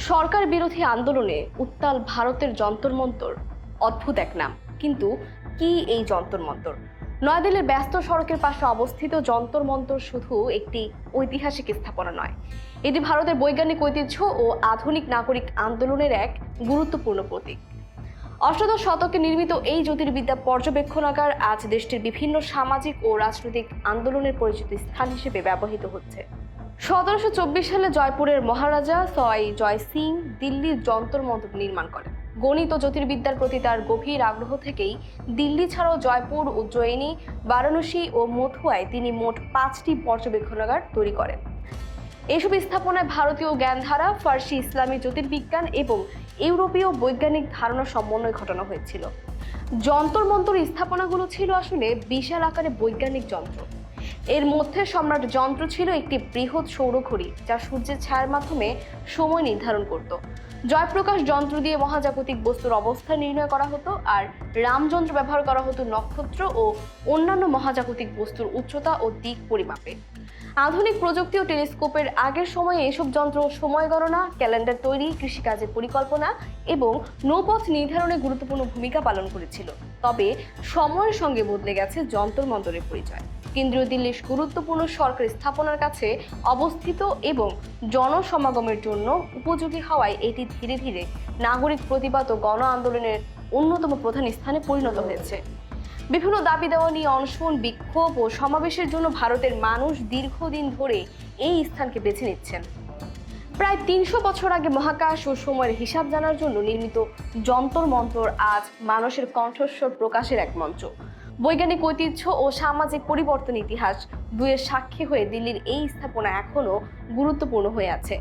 সরকার বিরোধী আন্দোলনে উত্তাল ভারতের যন্তর মন্তর অদ্ভুত এক নাম। কিন্তু কি এই যন্তর মন্তর? নয়াদিল্লির ব্যস্ত সড়কের পাশে অবস্থিত যন্তর মন্তর শুধু একটি ঐতিহাসিক স্থাপনা নয়, এটি ভারতের বৈজ্ঞানিক ঐতিহ্য ও আধুনিক নাগরিক আন্দোলনের এক গুরুত্বপূর্ণ প্রতীক। অষ্টাদশ শতকে নির্মিত এই জ্যোতির্বিদ্যা পর্যবেক্ষণাগার আজ দেশটির বিভিন্ন সামাজিক ও রাজনৈতিক আন্দোলনের পরিচিত স্থান হিসেবে ব্যবহৃত হচ্ছে। 1724 সালে জয়পুরের মহারাজা সয় জয় সিং দিল্লির যন্তর মন্তর নির্মাণ করেন। গণিত ও জ্যোতির্বিদ্যার প্রতি তার গভীর আগ্রহ থেকেই দিল্লি ছাড়াও জয়পুর, উজ্জয়িনী, বারাণসী ও মথুয়ায় তিনি মোট 5টি পর্যবেক্ষণাগার তৈরি করেন। এইসব স্থাপনায় ভারতীয় জ্ঞানধারা, ফার্সি ইসলামী জ্যোতির্বিজ্ঞান এবং ইউরোপীয় বৈজ্ঞানিক ধারণা সমন্বয় ঘটানো হয়েছিল। যন্তর মন্তর স্থাপনাগুলো ছিল আসলে বিশাল আকারে বৈজ্ঞানিক যন্ত্র। এর মধ্যে সম্রাট যন্ত্র ছিল একটি বৃহৎ সৌরঘড়ি, যা সূর্যের ছায়ার মাধ্যমে সময় নির্ধারণ করত। জয়প্রকাশ যন্ত্র দিয়ে মহাজাগতিক বস্তুর অবস্থা নির্ণয় করা হতো, আর রামযন্ত্র ব্যবহার করা হতো নক্ষত্র ও অন্যান্য মহাজাগতিক বস্তুর উচ্চতা ও দিক পরিমাপে। আধুনিক প্রযুক্তি ও টেলিস্কোপের আগের সময়ে এসব যন্ত্র সময় গণনা, ক্যালেন্ডার তৈরি, কৃষিকাজের পরিকল্পনা এবং নৌপথ নির্ধারণে গুরুত্বপূর্ণ ভূমিকা পালন করেছিল। তবে সময়ের সঙ্গে বদলে গেছে যন্তর মন্তরের পরিচয়। কেন্দ্রীয় দিল্লির গুরুত্বপূর্ণ সরকারি স্থাপনার কাছে অবস্থিত এবং জনসমাগমের জন্য উপযোগী হওয়ায় এটি ধীরে ধীরে নাগরিক প্রতিবাদ ও গণ আন্দোলনের অন্যতম প্রধান স্থানে পরিণত হয়েছে। বিভিন্ন দাবি দেওয়া নিয়ে অনশন, বিক্ষোভ ও সমাবেশের জন্য ভারতের মানুষ দীর্ঘদিন ধরে এই স্থানকে বেছে নিচ্ছেন। প্রায় 300 বছর আগে মহাকাশ ও সময়ের হিসাব জানার জন্য নির্মিত যন্তর মন্তর আজ মানুষের কণ্ঠস্বর প্রকাশের এক মঞ্চ। বৈজ্ঞানিক ঐতিহ্য ও সামাজিক পরিবর্তন ইতিহাস দুয়ের সাক্ষী হয়ে দিল্লির এই স্থাপনা এখনো গুরুত্বপূর্ণ হয়ে আছে।